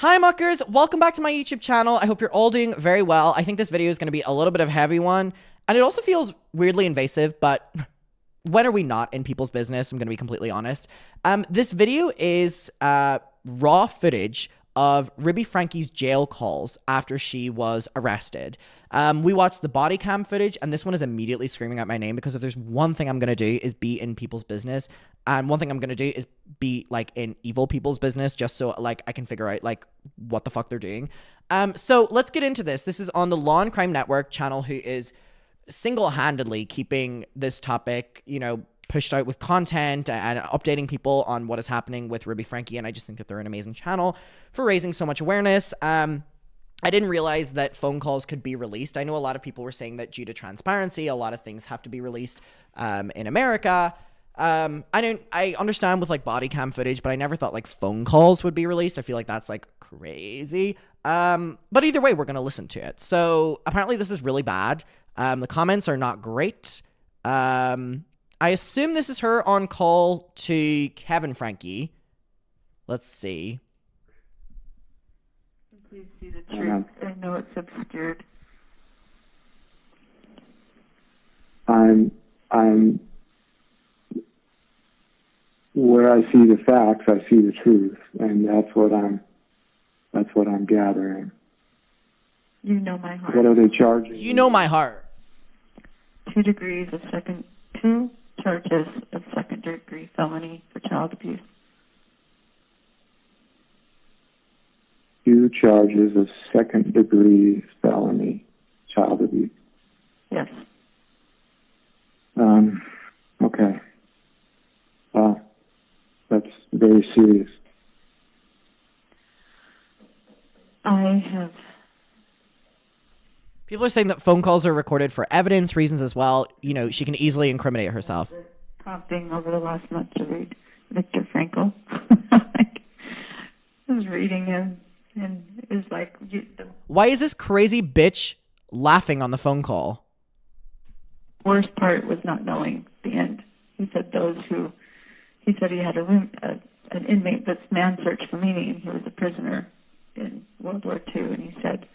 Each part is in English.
Hi muckers, welcome back to my YouTube channel. I hope you're all doing very well. I think this video is going to be a little bit of a heavy one, and it also feels weirdly invasive, but when are we not in people's business? I'm going to be completely honest. This video is raw footage of Ruby Franke's jail calls after she was arrested. We watched the body cam footage, and this one is immediately screaming out my name because if there's one thing I'm going to do is be in people's business, and one thing I'm going to do is be like in evil people's business just so like I can figure out like what the fuck they're doing. So let's get into this. This is on the Law and Crime Network channel, who is single-handedly keeping this topic, you know, pushed out with content and updating people on what is happening with Ruby Franke, and I just think that they're an amazing channel for raising so much awareness. I didn't realize that phone calls could be released. I know a lot of people were saying that due to transparency, a lot of things have to be released in America. I understand with like body cam footage, but I never thought like phone calls would be released. I feel like that's like crazy. But either way, we're going to listen to it. So apparently this is really bad. The comments are not great. I assume this is her on call to Kevin Franke. Let's see. Please see the truth. I know it's obscured. I'm where I see the facts, I see the truth, and that's what I'm gathering. You know my heart. What are they charging? You know my heart. 2 charges of second-degree felony for child abuse. 2 charges of second-degree felony child abuse. Yes. Okay. Wow. That's very serious. I have... People are saying that phone calls are recorded for evidence reasons as well. You know, she can easily incriminate herself. Prompting over the last month to read Viktor Frankl. I was reading him, and it was like... Why is this crazy bitch laughing on the phone call? The worst part was not knowing the end. He said he said he had an inmate that's man searched for meaning, and he was a prisoner in World War II, and he said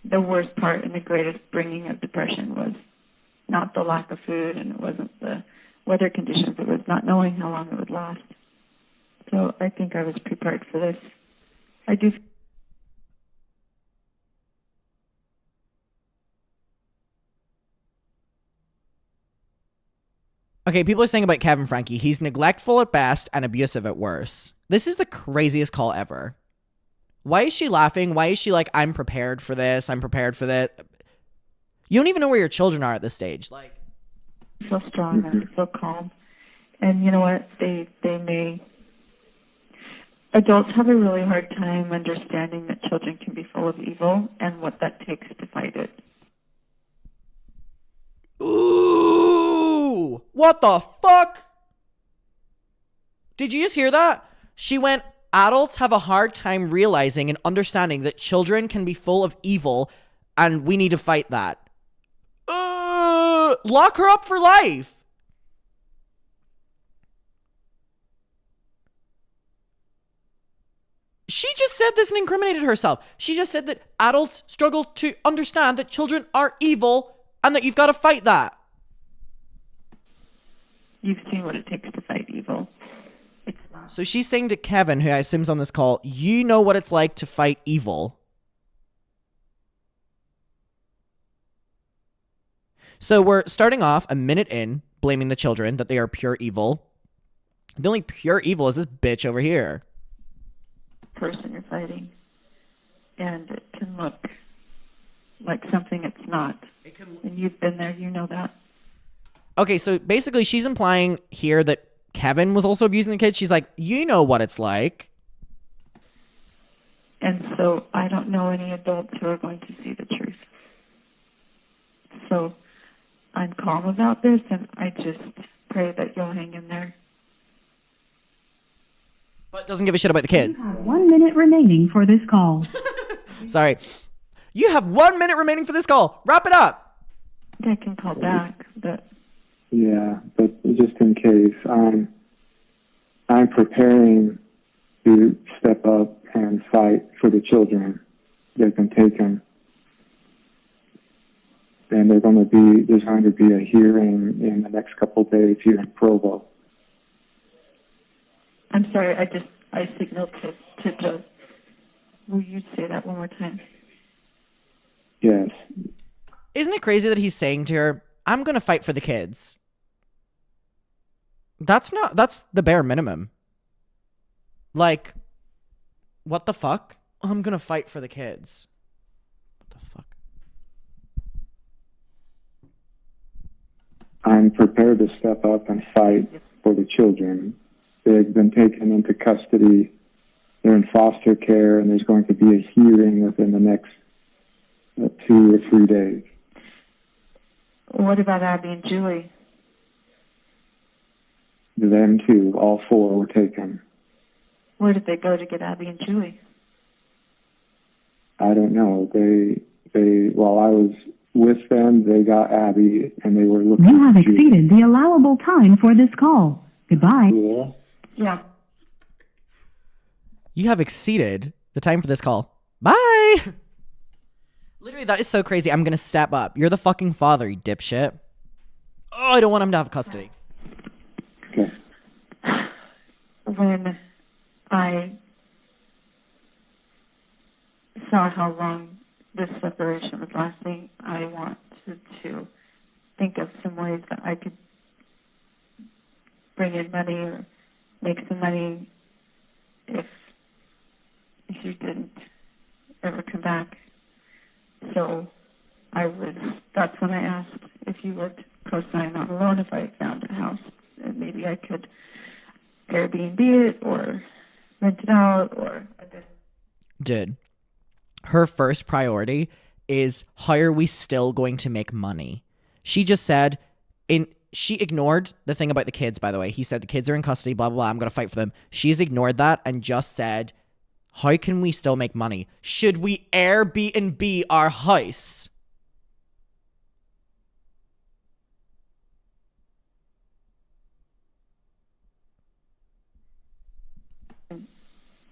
the worst part and the greatest bringing of depression was not the lack of food, and it wasn't the weather conditions, it was not knowing how long it would last. So I think I was prepared for this. I do. Okay, people are saying about Kevin Franke, he's neglectful at best and abusive at worst. This is the craziest call ever. Why is she laughing? Why is she like, I'm prepared for this, I'm prepared for that? You don't even know where your children are at this stage. Like, I feel strong, I feel calm. And you know what? Adults have a really hard time understanding that children can be full of evil and what that takes to fight it. ooh, what the fuck? Did you just hear that? She went, adults have a hard time realizing and understanding that children can be full of evil and we need to fight that. Lock her up for life. She just said this and incriminated herself. She just said that adults struggle to understand that children are evil and that you've got to fight that. You've seen what it takes to fight evil. It's not. So she's saying to Kevin, who I assume is on this call, you know what it's like to fight evil. So we're starting off a minute in, blaming the children that they are pure evil. The only pure evil is this bitch over here. Person you're fighting, and it can look like something it's not. And you've been there, you know that. Okay, so basically she's implying here that Kevin was also abusing the kids. She's like, you know what it's like. And so I don't know any adults who are going to see the truth. So I'm calm about this, and I just pray that you'll hang in there. But doesn't give a shit about the kids. You have 1 minute remaining for this call. Sorry. You have 1 minute remaining for this call. Wrap it up. I can call back, but... Yeah, but just in case, I'm preparing to step up and fight for the children. They've been taken. And there's going to be a hearing in the next couple of days here in Provo. I'm sorry, I signaled to Joe. Will you say that one more time? Yes. Isn't it crazy that he's saying to her, I'm going to fight for the kids? That's the bare minimum. Like, what the fuck? I'm going to fight for the kids. What the fuck? I'm prepared to step up and fight for the children. They've been taken into custody. They're in foster care, and there's going to be a hearing within the next 2 or 3 days. What about Abby and Julie? Them too. All 4 were taken. Where did they go to get Abby and Julie? I don't know. While I was with them, they got Abby, and they were looking. You have for Julie. exceeded the allowable time for this call. Goodbye. Yeah. Yeah. You have exceeded the time for this call. Bye. Literally, that is so crazy. I'm going to step up. You're the fucking father, you dipshit. Oh, I don't want him to have custody. Okay. When I saw how long this separation was lasting, I wanted to think of some ways that I could bring in money or make some money if you didn't ever come back. So that's when I asked if you would co-sign on a loan if I found a house, and maybe I could Airbnb it or rent it out or... Dude, her first priority is how are we still going to make money? She just said, she ignored the thing about the kids, by the way. He said the kids are in custody, blah, blah, blah. I'm going to fight for them. She's ignored that and just said, how can we still make money? Should we Airbnb our house?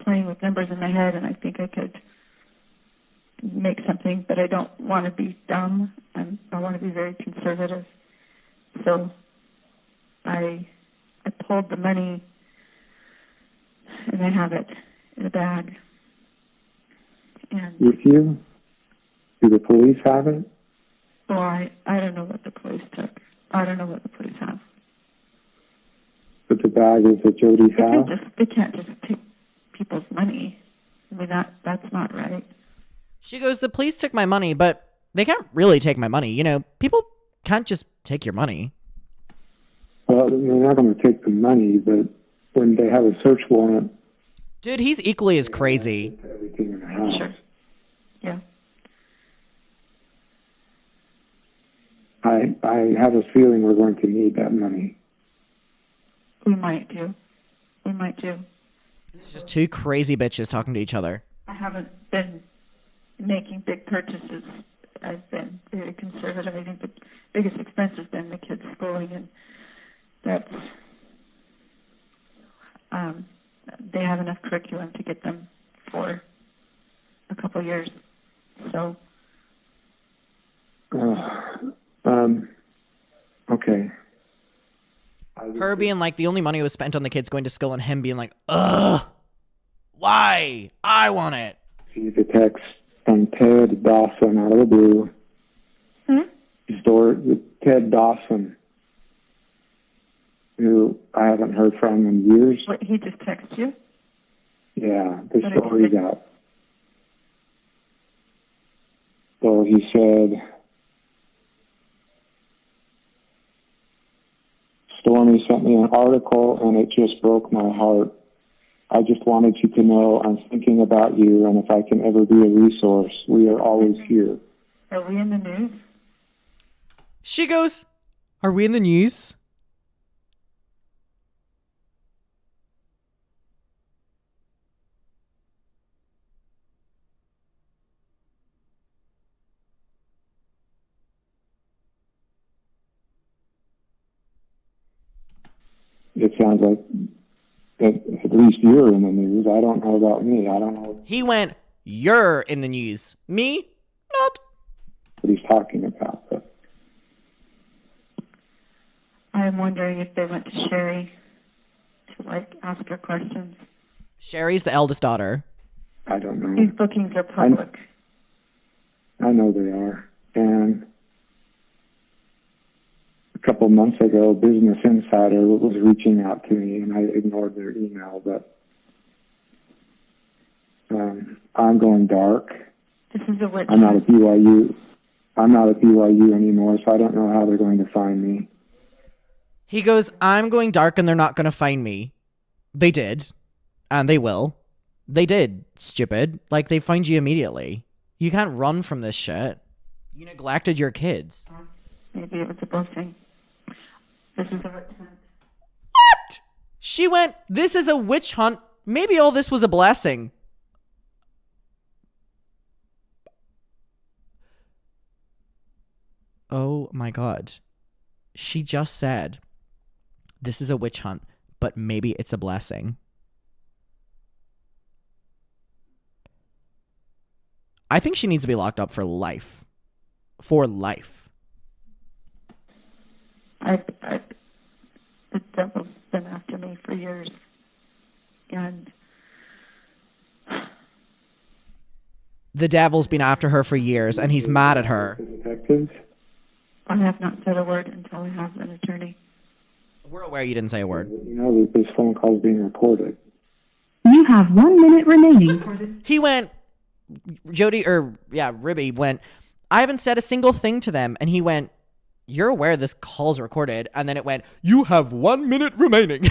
Playing with numbers in my head, and I think I could make something, but I don't want to be dumb. I want to be very conservative. So I pulled the money, and I have it in a bag. And With you? Do the police have it? well, I don't know what the police took. I don't know what the police have. But the bag is at Jodi's house? They can't just take people's money. I mean, that's not right. She goes, the police took my money, but they can't really take my money. You know, people can't just take your money. Well, they're not going to take the money, but when they have a search warrant... Dude, he's equally as crazy. Everything in the house. Sure. Yeah. I have a feeling we're going to need that money. We might do. It's just two crazy bitches talking to each other. I haven't been making big purchases. I've been very conservative. I think the biggest expense has been the kids' schooling, and that's they have enough curriculum to get them for a couple years. So okay. Her being like, the only money was spent on the kids going to school, and him being like, ugh, why? I want it. See the text from Ted Dawson out of the blue. Ted Dawson, who I haven't heard from in years. what, he just texted you? Yeah, the What story's out. So he said, Stormy sent me an article and it just broke my heart. I just wanted you to know I'm thinking about you, and if I can ever be a resource, we are always here. Are we in the news? She goes, are we in the news? It sounds like at least you're in the news. I don't know about me. I don't know He went, you're in the news. Me? Not. what he's talking about. But I'm wondering if they went to Sherry to, like, ask her questions. Sherry's the eldest daughter. I don't know. These bookings are public. I know they are. And a couple months ago, Business Insider was reaching out to me, and I ignored their email. But I'm going dark. This is a witch I'm not hunt. at BYU. I'm not at BYU anymore, so I don't know how they're going to find me. He goes, I'm going dark and they're not going to find me. They did. And they will. They did, stupid. Like, they find you immediately. You can't run from this shit. You neglected your kids. Maybe it was a blessing. This is a witch hunt. What? She went, this is a witch hunt. Maybe all this was a blessing. Oh my God. She just said, this is a witch hunt, but maybe it's a blessing. I think she needs to be locked up for life. For life. The devil's been after me for years. And The devil's been after her for years, and he's mad at her. Detectives? I have not said a word until I have an attorney. We're aware you didn't say a word. You know that this phone call is being recorded. You have 1 minute remaining for this. He went, Ribby went, I haven't said a single thing to them. And he went, you're aware this call's recorded. And then it went, you have 1 minute remaining.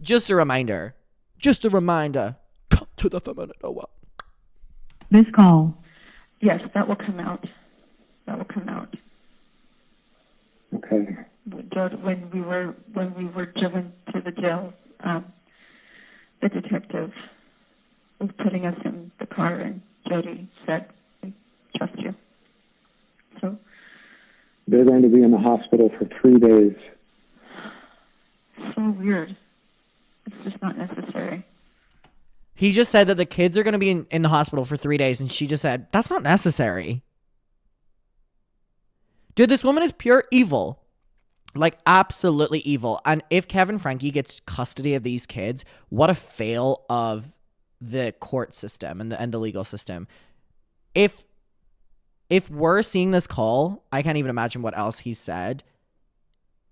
Just a reminder. Just a reminder. Come to the feminine hour. This call. Yes, that will come out. That will come out. Okay. When we were driven to the jail, the detective was putting us in the car, and Jodi said, "I trust you." So They're going to be in the hospital for 3 days. so weird. It's just not necessary. He just said that the kids are going to be in the hospital for 3 days. And she just said, that's not necessary. Dude, this woman is pure evil. Like, absolutely evil. And if Kevin Franke gets custody of these kids, what a fail of the court system and the legal system. If we're seeing this call, I can't even imagine what else he said.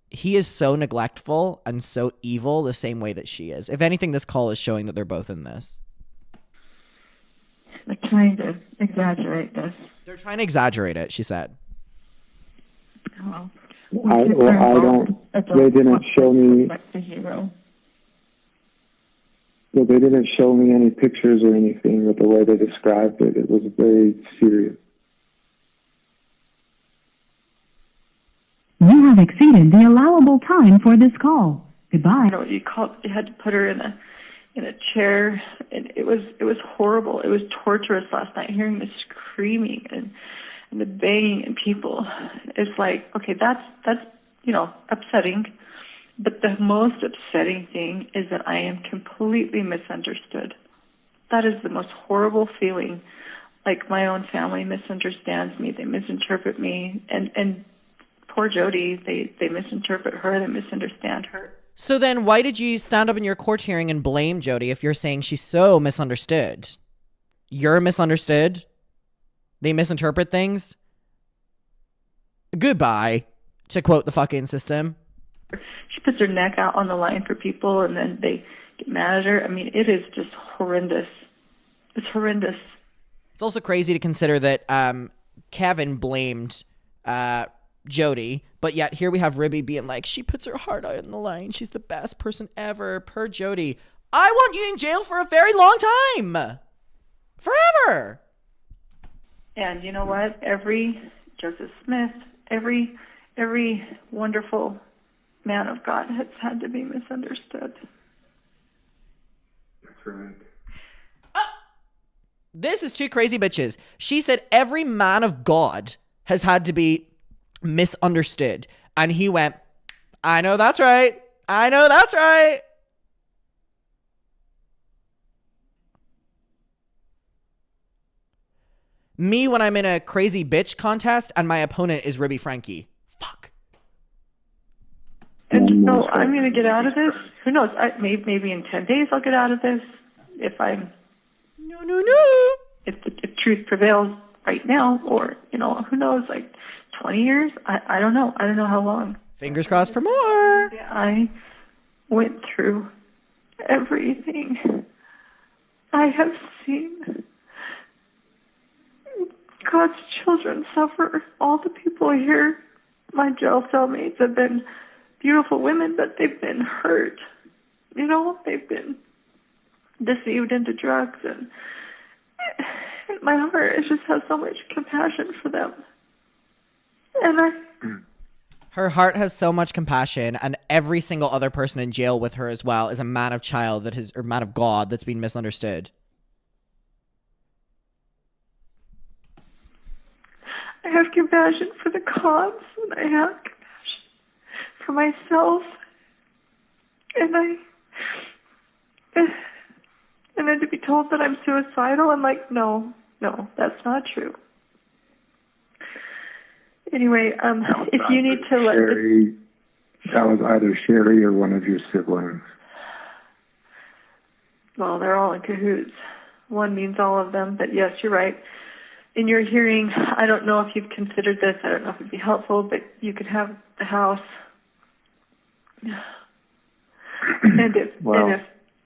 He is so neglectful and so evil the same way that she is. If anything, this call is showing that they're both in this. They're trying to exaggerate this. They're trying to exaggerate it, she said. Well, They didn't show me. Like the hero. Well, they didn't show me any pictures or anything, but the way they described it, it was very serious. You have exceeded the allowable time for this call. Goodbye. You had to put her in a chair, and it was horrible. It was torturous last night, hearing the screaming and the banging and people. It's like, okay, that's upsetting, but the most upsetting thing is that I am completely misunderstood. That is the most horrible feeling. Like, my own family misunderstands me, they misinterpret me, and poor Jodi, they misinterpret her, they misunderstand her. So then why did you stand up in your court hearing and blame Jodi if you're saying she's so misunderstood? You're misunderstood? They misinterpret things? Goodbye, to quote the fucking system. She puts her neck out on the line for people, and then they get mad at her. I mean, it is just horrendous. It's horrendous. It's also crazy to consider that Kevin blamed Jodi, but yet here we have Ribby being like, she puts her heart out on the line. She's the best person ever. Per Jodi. I want you in jail for a very long time. Forever. And you know what? Every Joseph Smith, every wonderful man of God has had to be misunderstood. That's right. This is two crazy bitches. She said every man of God has had to be misunderstood. And he went, I know that's right. I know that's right. Me when I'm in a crazy bitch contest and my opponent is Ribby Frankie. Fuck. And so I'm going to get out of this. Who knows? Maybe in 10 days I'll get out of this. If if truth prevails right now, or, who knows, like 20 years? I don't know. I don't know how long. Fingers crossed for more. I went through everything. I have seen God's children suffer. All the people here, my jail cellmates, have been beautiful women, but they've been hurt. They've been deceived into drugs, and my heart just has so much compassion for them. And Her heart has so much compassion, and every single other person in jail with her as well is a man of child or man of God that's been misunderstood. I have compassion for the cops, and I have compassion for myself, and then to be told that I'm suicidal, I'm like, no, that's not true. Anyway, if you need to let Sherry, that was either Sherry or one of your siblings. Well, they're all in cahoots. One means all of them, but yes, you're right. In your hearing, I don't know if you've considered this. I don't know if it'd be helpful, but you could have the house. And if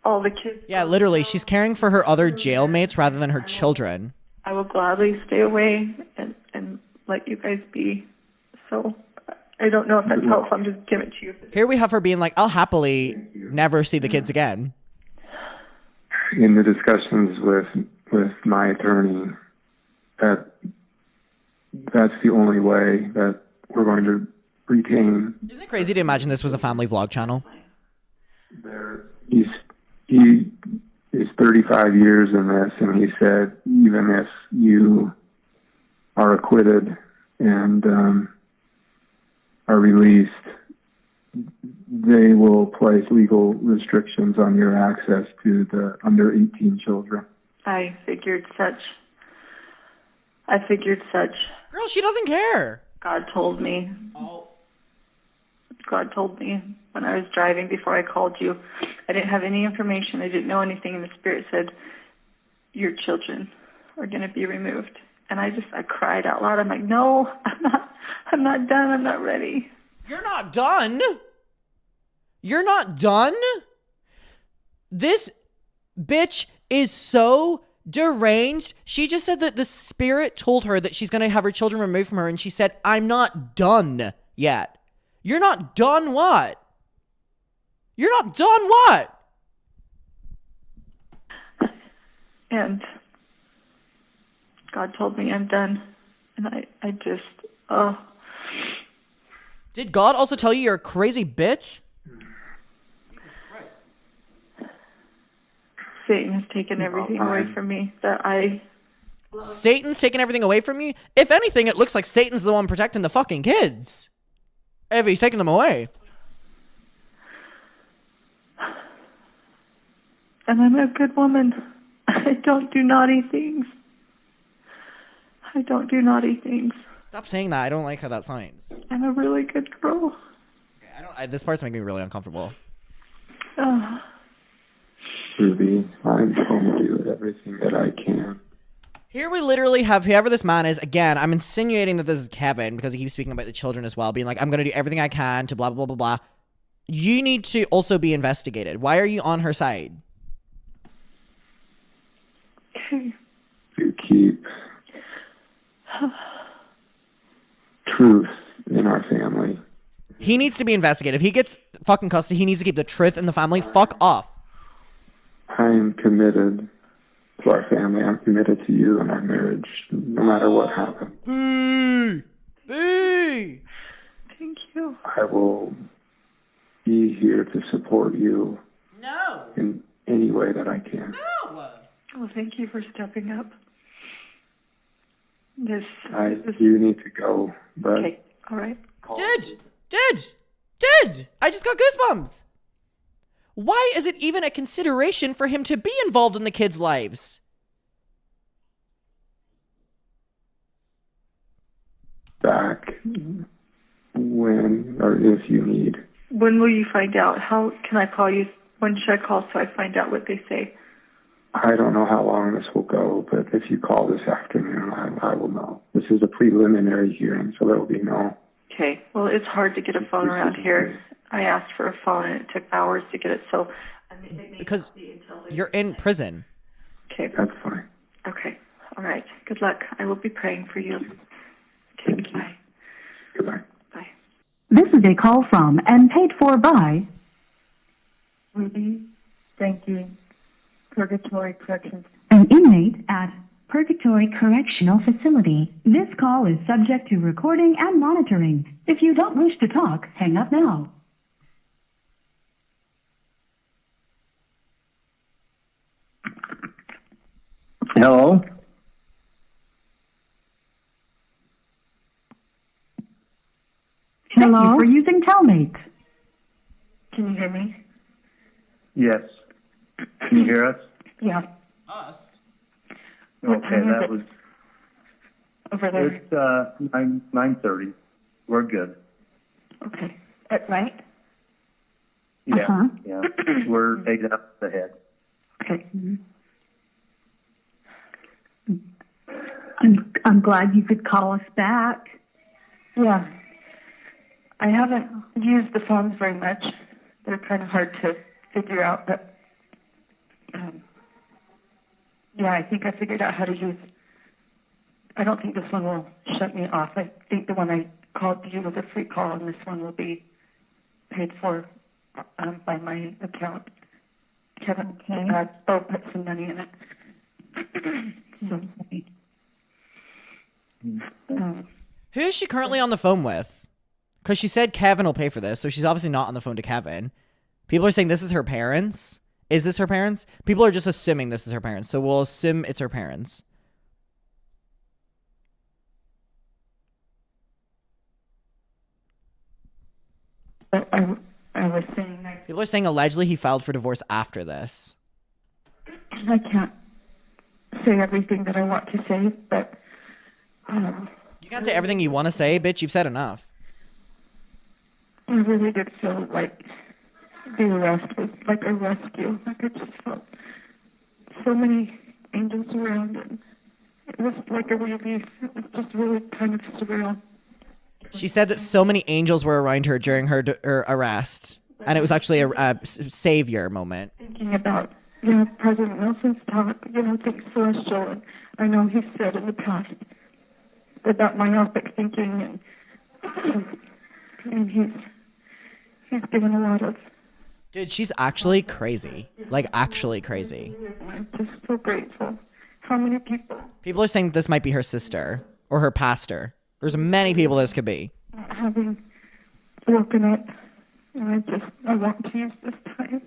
all the kids... Yeah, literally, she's caring for her other jailmates rather than her children. I will gladly stay away and let you guys be. So I don't know if that's helpful. I'm just giving it to you. Here we have her being like, I'll happily never see the kids again. In the discussions with my attorney, that's the only way that we're going to retain. Isn't it crazy to imagine this was a family vlog channel? He is 35 years in this, and he said even if you are acquitted and are released, they will place legal restrictions on your access to the under 18 children. I figured such. Girl, she doesn't care. God told me. Oh. God told me when I was driving before I called you. I didn't have any information. I didn't know anything. And the Spirit said, your children are going to be removed. And I cried out loud. I'm like, no, I'm not done. I'm not ready. You're not done? You're not done? This bitch is so deranged. She just said that the Spirit told her that she's going to have her children removed from her, and she said, I'm not done yet. You're not done what? You're not done what? And God told me I'm done. And I just, Did God also tell you you're a crazy bitch? Satan has taken everything away from me that Satan's taken everything away from you? If anything, it looks like Satan's the one protecting the fucking kids. If he's taking them away. And I'm a good woman. I don't do naughty things. Stop saying that. I don't like how that sounds. I'm a really good girl. Okay, this part's making me really uncomfortable. Ruby, I'm going to do everything that I can. Here we literally have whoever this man is. Again, I'm insinuating that this is Kevin because he keeps speaking about the children as well, being like, I'm going to do everything I can to blah, blah, blah, blah, blah. You need to also be investigated. Why are you on her side? To keep truth in our family. He needs to be investigated. If he gets fucking custody, he needs to keep the truth in the family. Fuck off. I am committed to our family. I'm committed to you and our marriage, no matter what happens. Boo! Thank you. I will be here to support you. No. In any way that I can. No. Well, thank you for stepping up. I do need to go, but... Okay, all right. Did! I just got goosebumps. Why is it even a consideration for him to be involved in the kids' lives? back when or if you need. When will you find out? How can I call you? When should I call so I find out what they say? I don't know how long this will go, but if you call this afternoon, I will know. This is a preliminary hearing, so there will be no... Okay. Well, it's hard to get a phone around here. I asked for a phone, and it took hours to get it, so... Because you're in prison. Okay. That's fine. Okay. All right. Good luck. I will be praying for you. Okay, bye. Goodbye. Bye. This is a call from and paid for by Ruby, thank you. Purgatory Corrections. an inmate at Purgatory Correctional Facility. This call is subject to recording and monitoring. If you don't wish to talk, hang up now. Hello? Thank you for using Telmate. Can you hear me? Yes. Can you hear us? Yeah. Us? What Okay, time is that it? was, Over there. it's 9:30. We're good. Okay. At night? Yeah, Uh-huh. yeah. We're 8 hours ahead. Okay. I'm glad you could call us back. Yeah. I haven't used the phones very much. They're kind of hard to figure out, but yeah, I think I figured out how to use. I don't think this one will shut me off. I think the one I called you was a free call, and this one will be paid for by my account. Kevin Bo put some money in it. So, Who is she currently on the phone with? Because she said Kevin will pay for this, so she's obviously not on the phone to Kevin. People are saying this is her parents. Is this her parents? People are just assuming this is her parents, so we'll assume it's her parents. but I was saying People are saying allegedly he filed for divorce after this. I can't say everything that I want to say, but You can't say everything you want to say, bitch. You've said enough. I really did feel like the arrest was like a rescue. Like I just felt so many angels around, and it was like a relief. It was just really kind of surreal. She said that so many angels were around her during her arrest, and it was actually a savior moment. Thinking about, President Nelson's talk, things celestial, and I know he said in the past about myopic thinking, and he's given a lot of. Dude, she's actually crazy. Like, actually crazy. I'm just so grateful. How many people? People are saying this might be her sister or her pastor. There's many people this could be. Having woken up, and I want to use this time,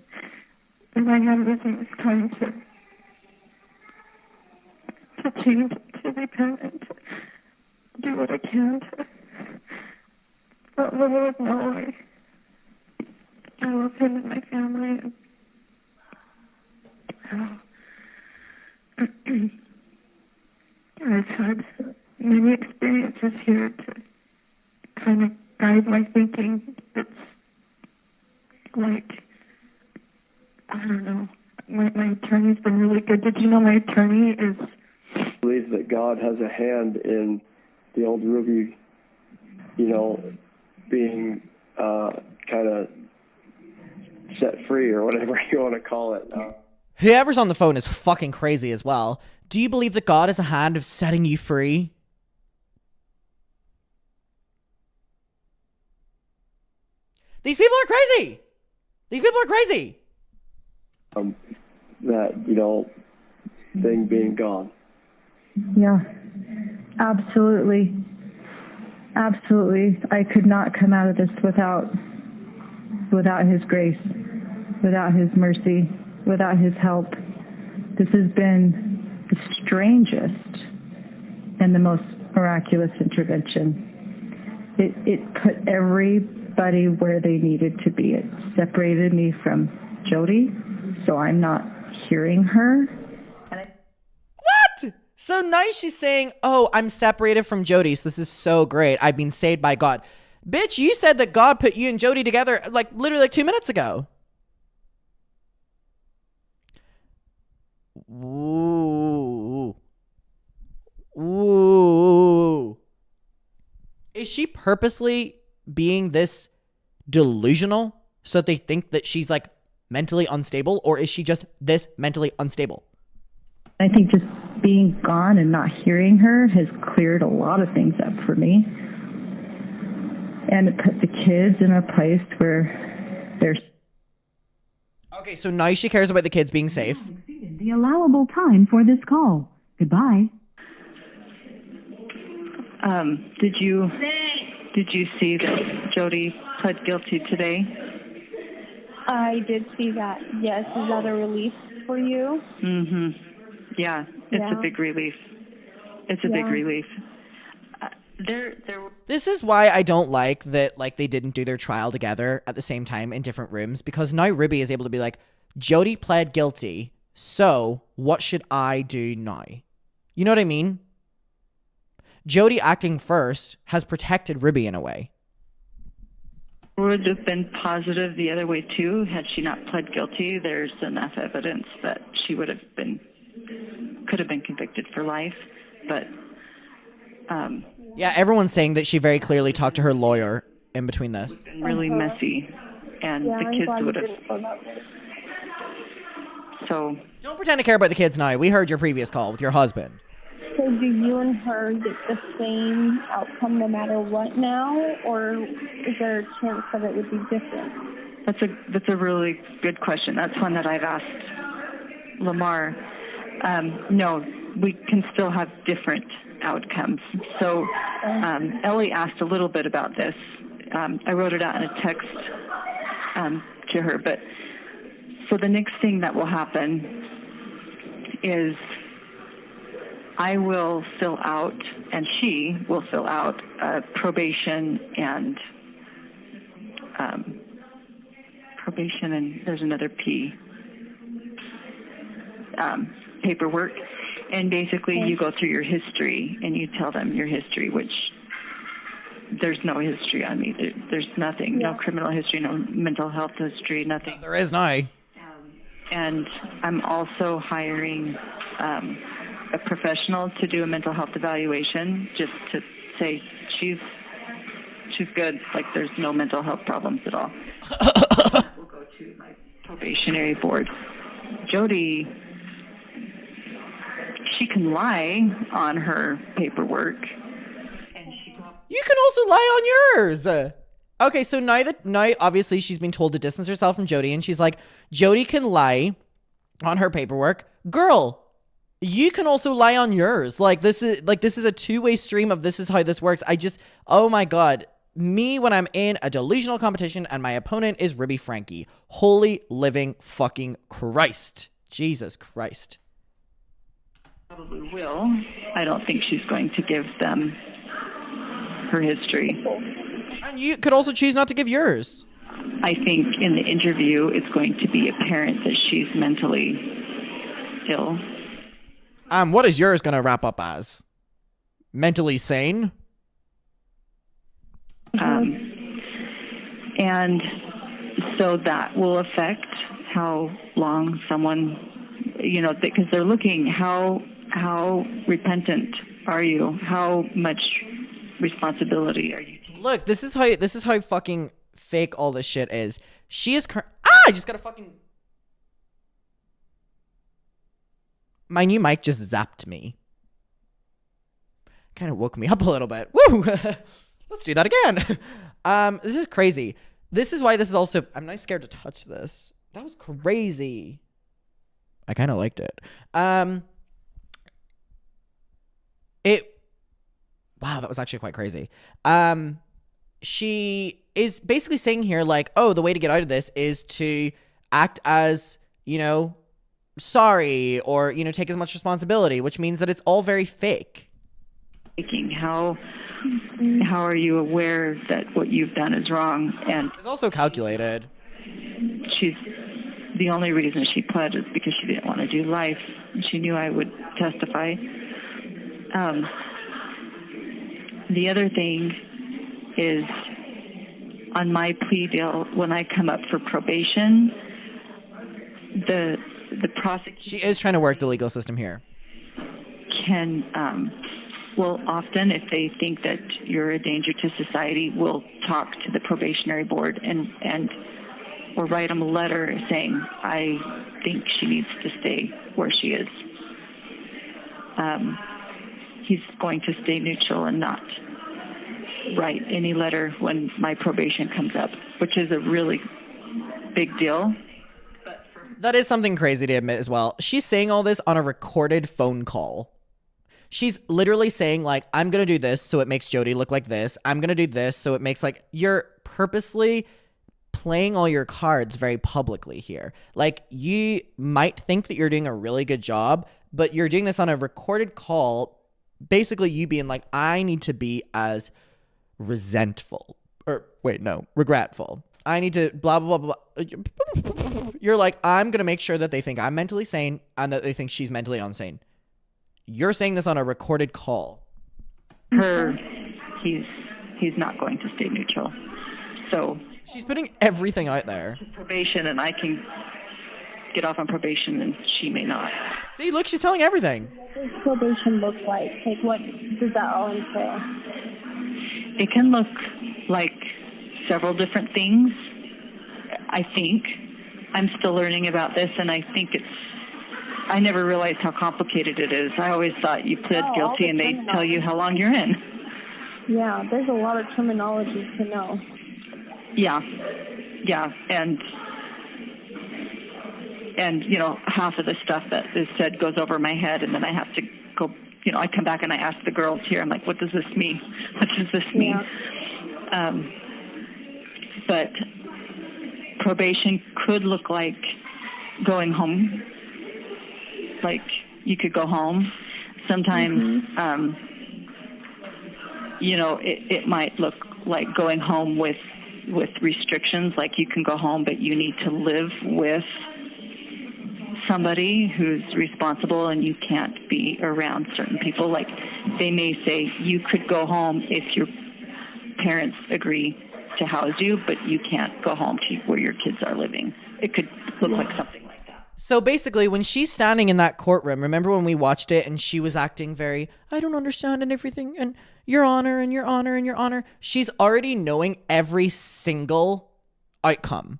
and I am using this time to change, to repent, and to do what I can to let the Lord know I love him and my family. And I've had many experiences here to kind of guide my thinking. It's like, I don't know, my attorney's been really good. Did you know my attorney is... I believe that God has a hand in the old Ruby, being kind of set free or whatever you want to call it. Whoever's on the phone is fucking crazy as well. Do you believe that God has a hand of setting you free? These people are crazy. These people are crazy. That, thing being gone. Yeah, absolutely. Absolutely. I could not come out of this without his grace, without his mercy, without his help. This has been the strangest and the most miraculous intervention. It put everybody where they needed to be. It separated me from Jodi, so I'm not hearing her. What? So nice she's saying, oh, I'm separated from Jodi, so this is so great. I've been saved by God. Bitch, you said that God put you and Jodi together like literally like 2 minutes ago. Ooh. Ooh. Is she purposely being this delusional so that they think that she's like mentally unstable, or is she just this mentally unstable? I think just being gone and not hearing her has cleared a lot of things up for me. And it put the kids in a place where they're... Okay, so now she cares about the kids being safe. Exceeded the allowable time for this call. Goodbye. Did you see that Jodi pled guilty today? I did see that. Yes, is that a relief for you? Mm-hmm. Yeah, it's a big relief. It's a big relief. This is why I don't like that, like, they didn't do their trial together at the same time in different rooms, because now Ruby is able to be like, Jodi pled guilty, so what should I do now? You know what I mean? Jodi acting first has protected Ruby in a way. Would have been positive the other way too. Had she not pled guilty, there's enough evidence that she could have been convicted for life. But yeah, everyone's saying that she very clearly talked to her lawyer in between this. Really messy, and the kids would have. So don't pretend to care about the kids now. We heard your previous call with your husband. So do you and her get the same outcome no matter what now, or is there a chance that it would be different? That's a really good question. That's one that I've asked Lamar. No, we can still have different outcomes. So Ellie asked a little bit about this. I wrote it out in a text to her. But so the next thing that will happen is I will fill out, and she will fill out probation and there's another P, paperwork. And basically you go through your history and you tell them your history, which there's no history on me. There's nothing, no criminal history, no mental health history, nothing. There is now. And I'm also hiring a professional to do a mental health evaluation, just to say she's good, like there's no mental health problems at all. We'll go to my probationary board. Jodi, she can lie on her paperwork. And you can also lie on yours. Okay, so now obviously she's been told to distance herself from Jodi, and she's like, Jodi can lie on her paperwork. Girl, you can also lie on yours. This is a two-way stream of this is how this works. Oh my God. Me when I'm in a delusional competition and my opponent is Ruby Franke. Holy living fucking Christ. Jesus Christ. Probably will. I don't think she's going to give them her history. And you could also choose not to give yours. I think in the interview it's going to be apparent that she's mentally ill. What is yours going to wrap up as? Mentally sane? And so that will affect how long someone, because they're looking, how repentant are you? How much responsibility are you taking? Look, this is how fucking fake all this shit is. She is I just got a fucking... My new mic just zapped me. Kind of woke me up a little bit. Woo! Let's do that again. This is crazy. This is why this is also... I'm not scared to touch this. That was crazy. I kind of liked it. Wow, that was actually quite crazy. She is basically saying here, like, oh, the way to get out of this is to act as, sorry, or, take as much responsibility, which means that it's all very fake. How are you aware that what you've done is wrong? And it's also calculated. The only reason she pled is because she didn't want to do life. She knew I would testify. The other thing is, on my plea deal, when I come up for probation, the prosecutor She is trying to work the legal system here. can, often, if they think that you're a danger to society, will talk to the probationary board and or write them a letter saying, I think she needs to stay where she is. He's going to stay neutral and not write any letter when my probation comes up, which is a really big deal. That is something crazy to admit as well. She's saying all this on a recorded phone call. She's literally saying, like, I'm going to do this so it makes Jodi look like this. I'm going to do this so it makes, like, you're purposely playing all your cards very publicly here. Like, you might think that you're doing a really good job, but you're doing this on a recorded call. Basically, you being like, I need to be as regretful. I need to blah, blah, blah, blah. You're like, I'm going to make sure that they think I'm mentally sane and that they think she's mentally insane. You're saying this on a recorded call. He's not going to stay neutral. So she's putting everything out there. Probation, and I can get off on probation, and she may not. See, look, she's telling everything. What does probation look like? Like, what does that all entail? It can look like several different things, I think. I'm still learning about this, and I think I never realized how complicated it is. I always thought you pled guilty and they tell you how long you're in. Yeah, there's a lot of terminology to know. Yeah, and half of the stuff that is said goes over my head, and then I have to go, I come back and I ask the girls here, I'm like, what does this mean? What does this mean? Yeah. But probation could look like going home. Like, you could go home. Sometimes, it might look like going home with restrictions, like you can go home, but you need to live with somebody who's responsible and you can't be around certain people. Like, they may say you could go home if your parents agree to house you, but you can't go home to where your kids are living. It could look like something like that. So basically, when she's standing in that courtroom, remember when we watched it and she was acting very, I don't understand and everything, and Your Honor, and Your Honor, and Your Honor. She's already knowing every single outcome.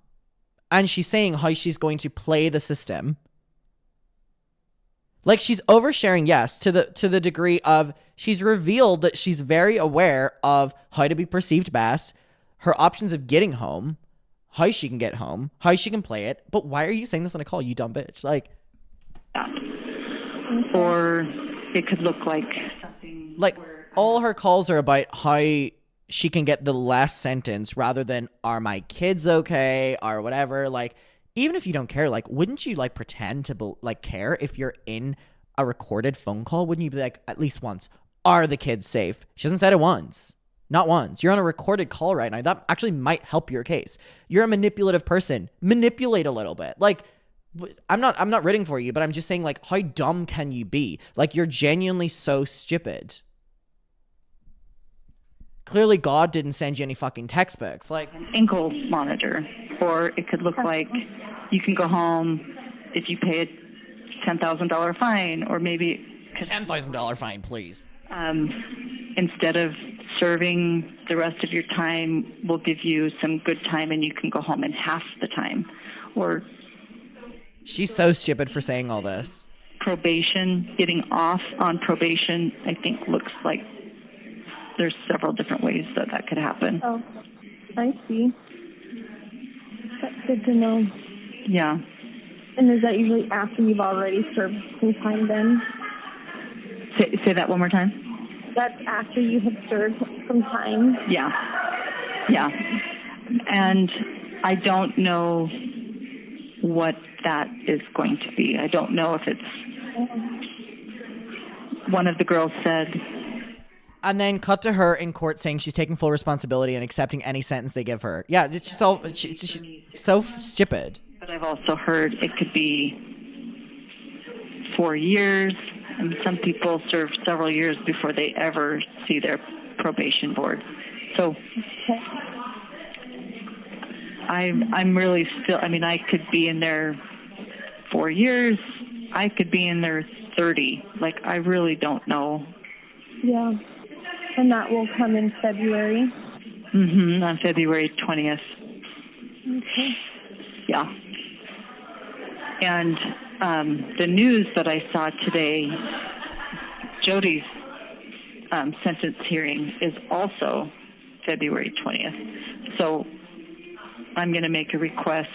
And she's saying how she's going to play the system. Like, she's oversharing, yes, to the degree of she's revealed that she's very aware of how to be perceived best, her options of getting home, how she can get home, how she can play it. But why are you saying this on a call, you dumb bitch? Like, or it could look like something like all her calls are about how she can get the last sentence rather than, are my kids okay, or whatever. Like, even if you don't care, like, wouldn't you like pretend to care if you're in a recorded phone call? Wouldn't you be like, at least once, are the kids safe? She hasn't said it once. Not once. You're on a recorded call right now. That actually might help your case. You're a manipulative person. Manipulate a little bit. Like, I'm not rooting for you, but I'm just saying, like, how dumb can you be? Like, you're genuinely so stupid. Clearly God didn't send you any fucking textbooks. Like, an ankle monitor. Or it could look like you can go home if you pay a $10,000 fine, or maybe $10,000 fine, please. Instead of serving the rest of your time, we'll give you some good time and you can go home in half the time. Or she's so stupid for saying all this. Probation, getting off on probation, I think looks like there's several different ways that could happen. Oh, I see. That's good to know. Yeah. And is that usually after you've already served some time then? Say that one more time. That's after you have served some time? Yeah. And I don't know what that is going to be. I don't know if it's... One of the girls said... And then cut to her in court saying she's taking full responsibility and accepting any sentence they give her. Yeah, it's she's so stupid. But I've also heard it could be 4 years. And some people serve several years before they ever see their probation board. So I'm really still, I mean, I could be in there 4 years. I could be in there 30. Like, I really don't know. Yeah. And that will come in February? Mm-hmm, on February 20th. Okay. Yeah. And the news that I saw today, Jodi's sentence hearing is also February 20th. So I'm going to make a request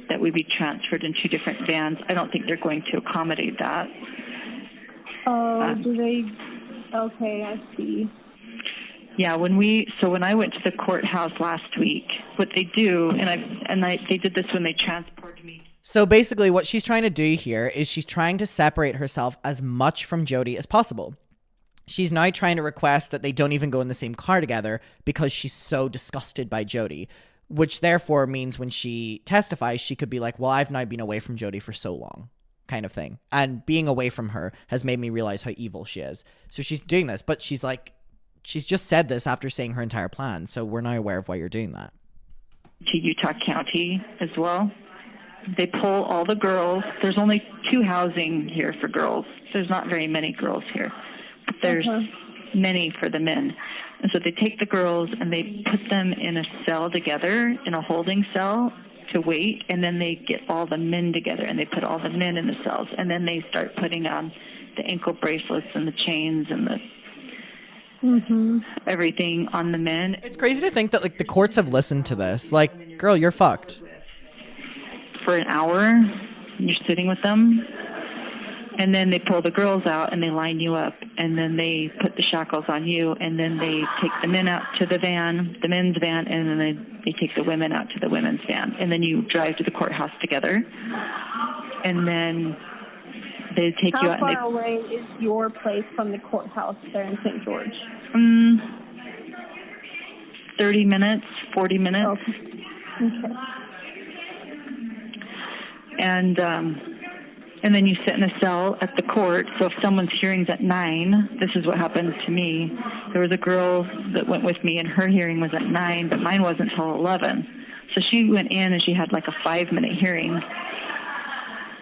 that we be transferred in 2 different vans. I don't think they're going to accommodate that. Oh, do they? Okay, I see. Yeah, when I went to the courthouse last week, what they do, they did this when they transported me. So basically what she's trying to do here is she's trying to separate herself as much from Jodi as possible. She's now trying to request that they don't even go in the same car together because she's so disgusted by Jodi, which therefore means when she testifies, she could be like, well, I've now been away from Jodi for so long, kind of thing. And being away from her has made me realize how evil she is. So she's doing this, but she's just said this after saying her entire plan. So we're now aware of why you're doing that. To Utah County as well. They pull all the girls. There's only 2 housing here for girls. There's not very many girls here. But there's many for the men. And so they take the girls and they put them in a cell together, in a holding cell to wait, and then they get all the men together and they put all the men in the cells. And then they start putting on the ankle bracelets and the chains and the everything on the men. It's crazy to think that like the courts have listened to this. Like, girl, you're fucked. For an hour, and you're sitting with them, and then they pull the girls out and they line you up, and then they put the shackles on you, and then they take the men out to the van, the men's van, and then they take the women out to the women's van, and then you drive to the courthouse together, and then they take you out. How far away is your place from the courthouse there in St. George? 30 minutes, 40 minutes. Okay. And then you sit in a cell at the court. So if someone's hearing's at 9, this is what happened to me. There was a girl that went with me, and her hearing was at 9, but mine wasn't until 11. So she went in, and she had like a 5-minute hearing.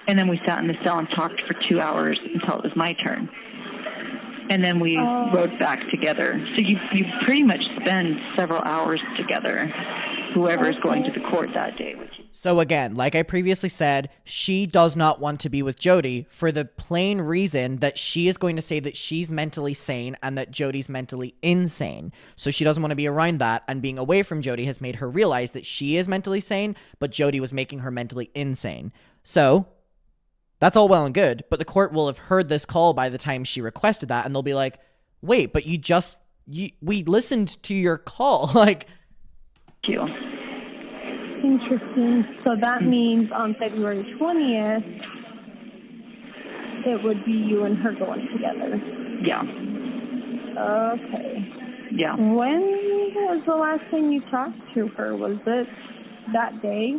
And then we sat in the cell and talked for 2 hours until it was my turn. And then we rode back together. So you pretty much spend several hours together, whoever is going to the court that day. So again, like I previously said, she does not want to be with Jodi for the plain reason that she is going to say that she's mentally sane and that Jodi's mentally insane. So she doesn't want to be around that, and being away from Jodi has made her realize that she is mentally sane, but Jodi was making her mentally insane. So that's all well and good, but the court will have heard this call by the time she requested that, and they'll be like, wait, but we listened to your call. Like, thank you. Interesting. So that means on February 20th, it would be you and her going together. Yeah. Okay. Yeah. When was the last time you talked to her? Was it that day?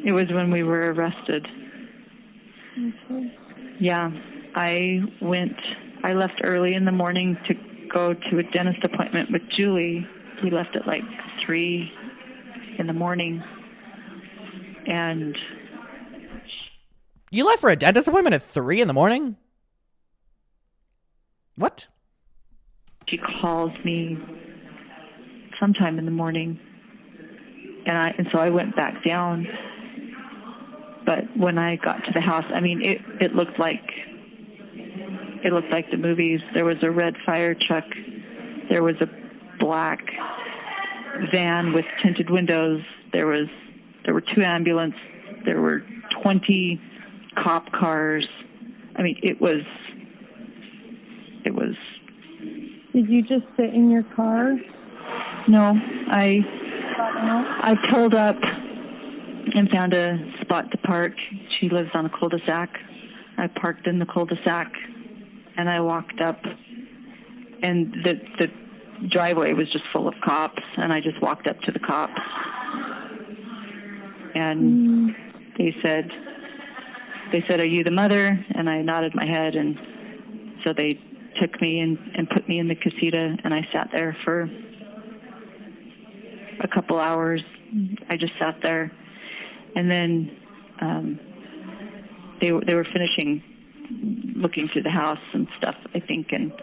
It was when we were arrested. Okay. Yeah. I left early in the morning to go to a dentist appointment with Julie. We left at like 3 in the morning. And you left for a dentist appointment at 3 in the morning? What? She called me sometime in the morning, and so I went back down. But when I got to the house, I mean, it looked like the movies. There was a red fire truck. There was a black van with tinted windows. There were 2 ambulances. There were 20 cop cars. I mean, it was. Did you just sit in your car? No, I pulled up and found a spot to park. She lives on a cul-de-sac. I parked in the cul-de-sac, and I walked up, and the driveway was just full of cops, and I just walked up to the cops, and they said, they said, "Are you the mother?" And I nodded my head, and so they took me and put me in the casita, and I sat there for a couple hours. I just sat there, and then they were finishing looking through the house and stuff, I think, and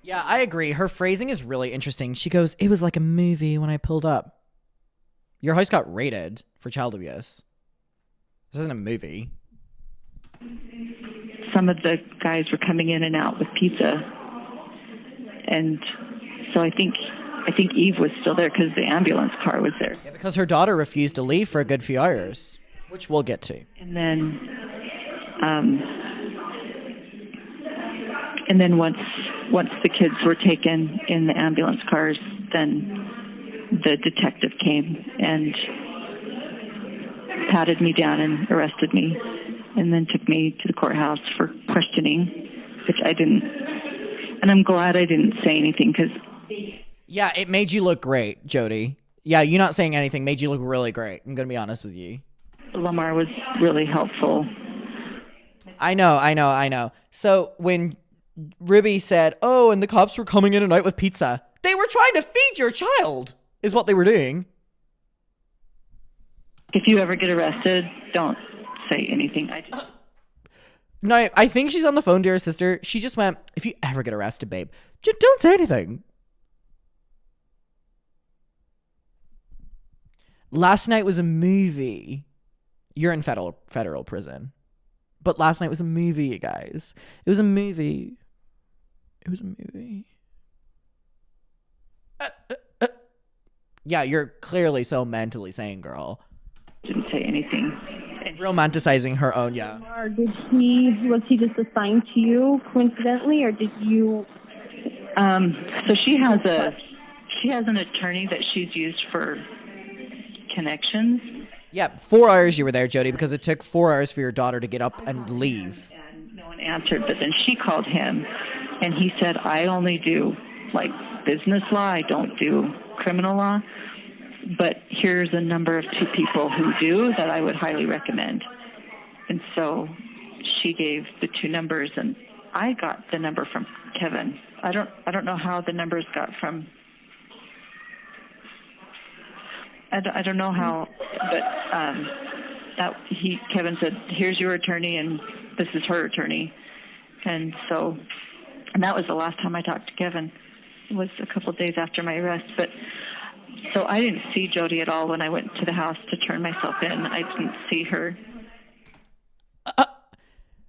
Yeah, I agree. Her phrasing is really interesting. She goes, "It was like a movie when I pulled up." Your house got raided for child abuse. This isn't a movie. some of the guys were coming in and out with pizza, and so I think Eve was still there because the ambulance car was there. Yeah, because her daughter refused to leave for a good few hours, which we'll get to. And then once the kids were taken in the ambulance cars, then the detective came and patted me down and arrested me, and then took me to the courthouse for questioning, which I didn't. And I'm glad I didn't say anything because... Yeah, it made you look great, Jodi. Yeah, you not saying anything made you look really great. I'm going to be honest with you. Lamar was really helpful. I know. So when Ruby said, "Oh, and the cops were coming in and out with pizza," they were trying to feed your child, is what they were doing. If you ever get arrested, don't say anything. No, I think she's on the phone to her sister. She just went, "If you ever get arrested, babe, just don't say anything." Last night was a movie. You're in federal prison. But last night was a movie, you guys. It was a movie. Yeah, you're clearly so mentally sane, girl. Didn't say anything. Romanticizing her own, yeah. Or was he just assigned to you coincidentally, or did you? So she has an attorney that she's used for connections. Yeah, 4 hours you were there, Jodi, because it took 4 hours for your daughter to get up and leave. And no one answered, but then she called him, and he said, "I only do, like, business law. I don't do criminal law. But here's a number of 2 people who do that I would highly recommend." And so she gave the 2 numbers, and I got the number from Kevin. I don't know how the numbers got from... I don't know how, but Kevin said, "Here's your attorney, and this is her attorney." And that was the last time I talked to Kevin. It was a couple of days after my arrest. But so I didn't see Jodi at all when I went to the house to turn myself in. I didn't see her.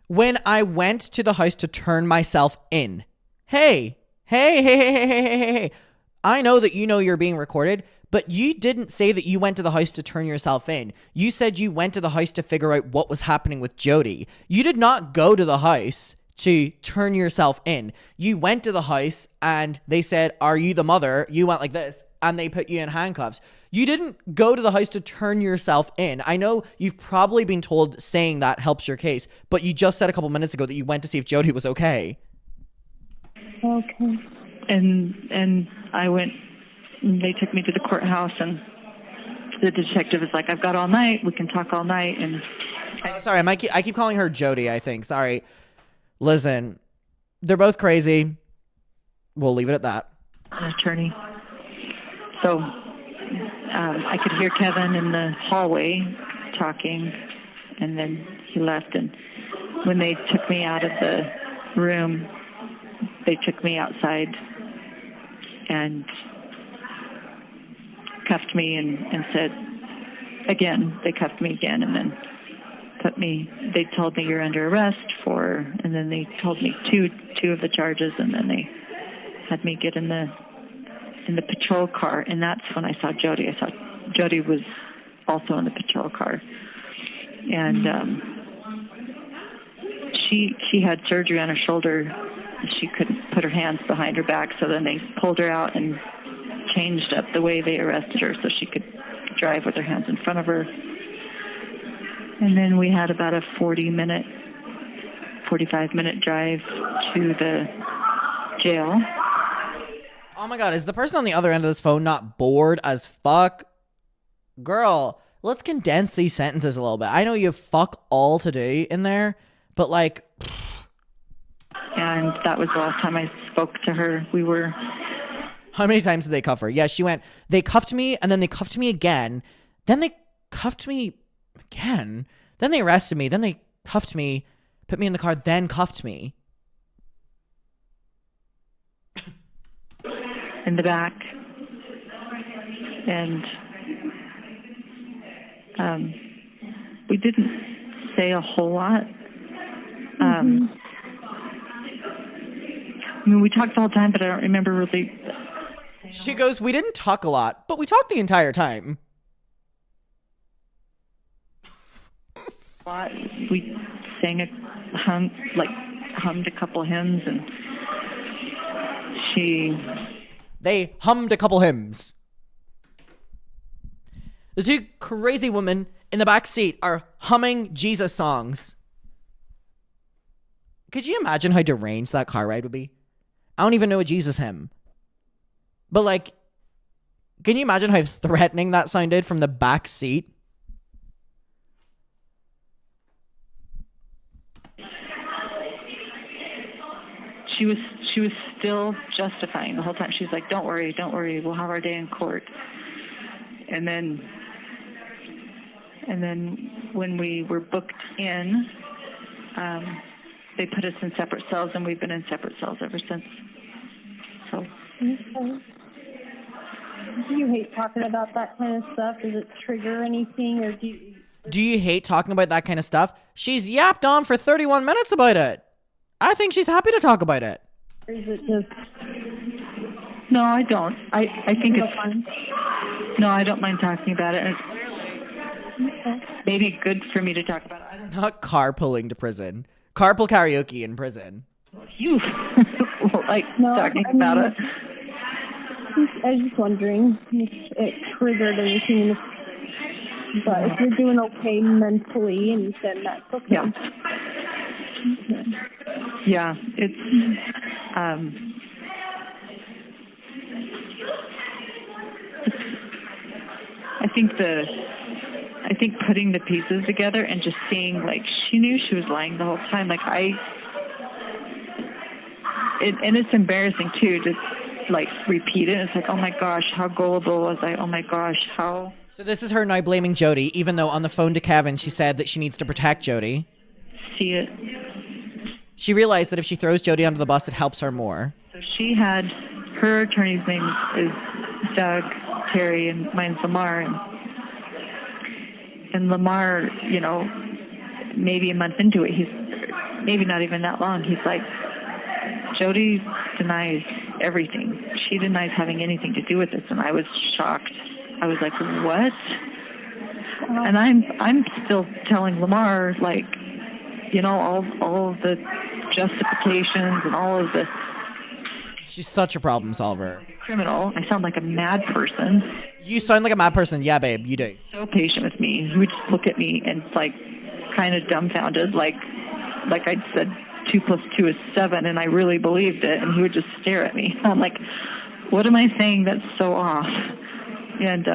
When I went to the house to turn myself in. Hey. I know that you know you're being recorded, but you didn't say that you went to the house to turn yourself in. You said you went to the house to figure out what was happening with Jodi. You did not go to the house to turn yourself in. You went to the house and they said, "Are you the mother?" You went like this and they put you in handcuffs. You didn't go to the house to turn yourself in. I know you've probably been told saying that helps your case, but you just said a couple minutes ago that you went to see if Jodi was okay. Okay. And I went, and they took me to the courthouse, and the detective was like, "I've got all night. We can talk all night." And Sorry, I keep calling her Jodi, I think. Sorry. Listen, they're both crazy. We'll leave it at that. Attorney. So I could hear Kevin in the hallway talking, and then he left. And when they took me out of the room, they took me outside and cuffed me and said, again, they cuffed me again, and then they told me, "You're under arrest and then they told me two of the charges, and then they had me get in the patrol car, and that's when I saw Jodi. I saw Jodi was also in the patrol car, and she had surgery on her shoulder. She couldn't put her hands behind her back, so then they pulled her out and changed up the way they arrested her so she could drive with her hands in front of her. And then we had about a 45-minute drive to the jail. Oh my God, is the person on the other end of this phone not bored as fuck? Girl, let's condense these sentences a little bit. I know you have fuck all to do in there, but like, And that was the last time I spoke to her. We were... how many times did they cuff her? Yeah, she went, they cuffed me, and then they cuffed me again. Then they cuffed me again. Then they arrested me. Then they cuffed me, put me in the car, then cuffed me. in the back. And we didn't say a whole lot. I mean, we talked the whole time, but I don't remember really. She goes, we didn't talk a lot, but we talked the entire time. We sang hummed a couple hymns, and they hummed a couple hymns. The two crazy women in the back seat are humming Jesus songs. Could you imagine how deranged that car ride would be? I don't even know a Jesus hymn. But like, can you imagine how threatening that sounded from the back seat? She was still justifying the whole time. She's like, don't worry, we'll have our day in court. And then when we were booked in, they put us in separate cells, and we've been in separate cells ever since. So. Okay. Do you hate talking about that kind of stuff? Does it trigger anything, or do you hate talking about that kind of stuff? She's yapped on for 31 minutes about it. I think she's happy to talk about it. Or is it just... No, I don't. I think it's... fun? No, I don't mind talking about it. It's maybe good for me to talk about it. I don't know. Not carpooling to prison. Carpool karaoke in prison. You like talking about it. I was just wondering if it triggered anything. But if you're doing okay mentally, then that's okay. Yeah. Okay. Yeah, it's I think putting the pieces together and just seeing, like, she knew she was lying the whole time. Like, and it's embarrassing too to like repeat it. It's like, oh my gosh, how gullible was I? Oh my gosh, how. So this is her now blaming Jodi, even though on the phone to Kevin she said that she needs to protect Jodi. See it. She realized that if she throws Jodi under the bus, it helps her more. So she had, her attorney's name is Doug Terry, and mine's Lamar. And Lamar, you know, maybe a month into it, maybe not even that long, he's like, Jodi denies everything. She denies having anything to do with this. And I was shocked. I was like, what? And I'm still telling Lamar, like, you know, all of the justifications and all of the... She's such a problem solver. Like a criminal. I sound like a mad person. You sound like a mad person. Yeah, babe, you do. So patient with me. He would just look at me and, like, kind of dumbfounded, like I'd said 2 + 2 is 7, and I really believed it, and he would just stare at me. I'm like, what am I saying that's so off? And,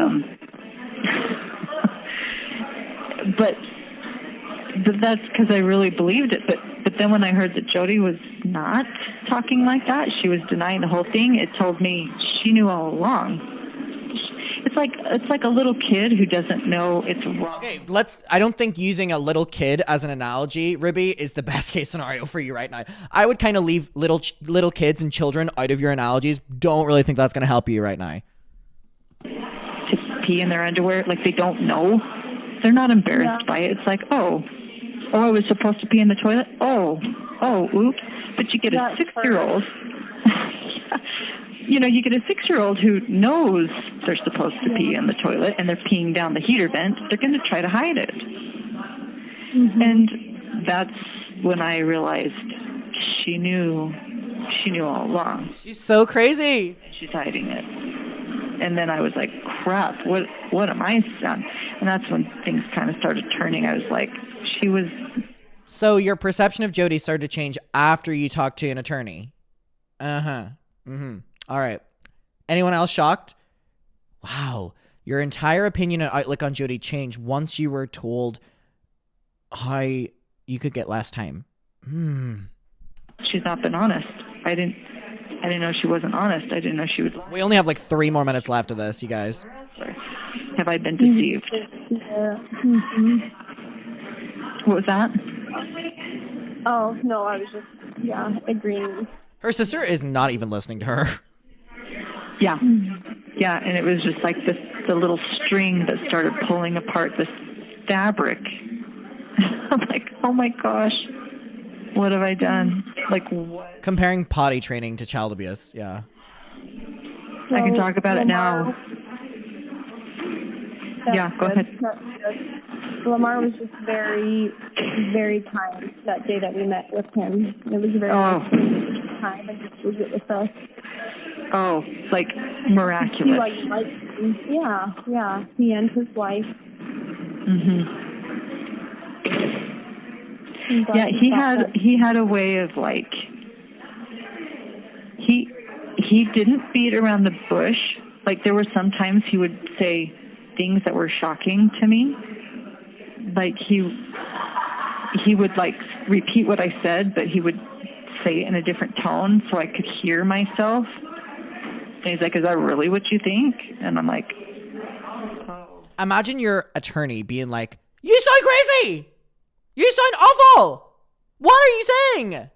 but that's because I really believed it. But then when I heard that Jodi was not talking like that, she was denying the whole thing, it told me she knew all along. It's like a little kid who doesn't know it's wrong. Okay, I don't think using a little kid as an analogy, Ribby, is the best case scenario for you right now. I would kind of leave little kids and children out of your analogies. Don't really think that's going to help you right now. To pee in their underwear, like they don't know. They're not embarrassed by it. It's like, oh, I was supposed to pee in the toilet? Oh, oops. But you get a 6-year-old. You know, you get a 6-year-old who knows they're supposed to pee in the toilet and they're peeing down the heater vent. They're going to try to hide it. Mm-hmm. And that's when I realized she knew all along. She's so crazy. She's hiding it. And then I was like, crap, what am I son? And that's when things kind of started turning. I was like, she was... So your perception of Jodi started to change after you talked to an attorney? Uh-huh. Mm-hmm. All right. Anyone else shocked? Wow. Your entire opinion and outlook on Jodi changed once you were told how you could get less time. She's not been honest. I didn't know she wasn't honest. I didn't know she would lie. We only have like 3 more minutes left of this, you guys. Have I been deceived? Yeah. What was that? Oh, no, I was just, agreeing. Her sister is not even listening to her. Yeah. Yeah, and it was just like the little string that started pulling apart the fabric. I'm like, oh my gosh, what have I done? Like, what? Comparing potty training to child abuse, yeah. I can talk about it now. Yeah, go ahead. Lamar was just very, very kind that day that we met with him. It was very time and just visit with us. Oh, like miraculous. Yeah. He and his wife. Yeah, he had a way of like he didn't beat around the bush. Like there were sometimes he would say things that were shocking to me. Like he would like repeat what I said, but he would say it in a different tone so I could hear myself. And he's like, "Is that really what you think?" And I'm like, "Oh." Imagine your attorney being like, "You sound crazy! You sound awful! What are you saying?"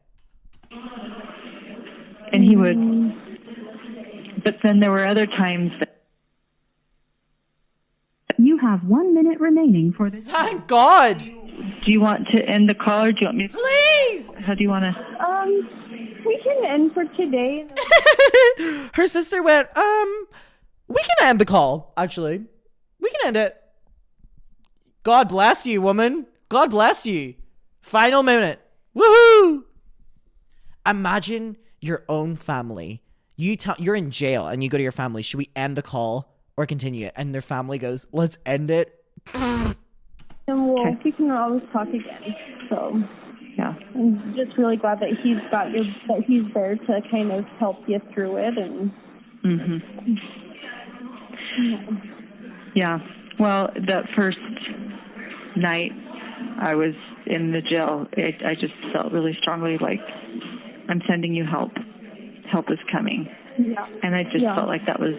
And he would, but then there were other times that You have 1 minute remaining for this. Thank God! Do you want to end the call or do you want me to? Please! How do you want to? We can end for today. Her sister went, we can end the call, actually. We can end it. God bless you, woman. God bless you. Final minute. Woohoo! Imagine your own family. You're in jail and you go to your family. Should we end the call or continue it? And their family goes, let's end it. And we can always talk again. So Yeah. I'm just really glad that he's there to kind of help you through it and. Yeah. Well, that first night I was in the jail, I just felt really strongly like I'm sending you help. Help is coming. Yeah. And I just felt like that was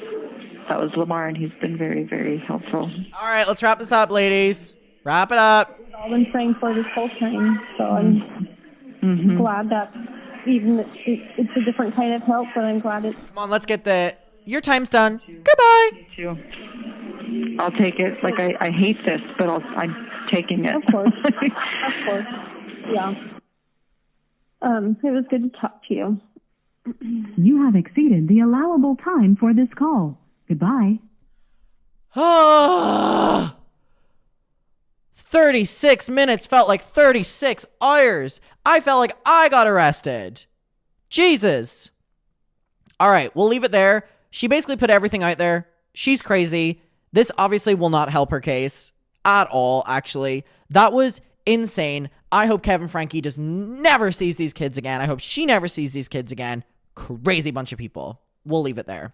Lamar, and he's been very, very helpful. All right, let's wrap this up, ladies. Wrap it up. We've all been praying for this whole time, so I'm glad that even it's a different kind of help, but I'm glad it's... Come on, let's get your time's done. Goodbye. Me too. I'll take it. Like, I hate this, but I'm taking it. Of course. Of course. Yeah. It was good to talk to you. You have exceeded the allowable time for this call. Goodbye. 36 minutes felt like 36 hours. I felt like I got arrested. Jesus. All right, we'll leave it there. She basically put everything out there. She's crazy. This obviously will not help her case at all, actually. That was insane. I hope Kevin Franke just never sees these kids again. I hope she never sees these kids again. Crazy bunch of people. We'll leave it there.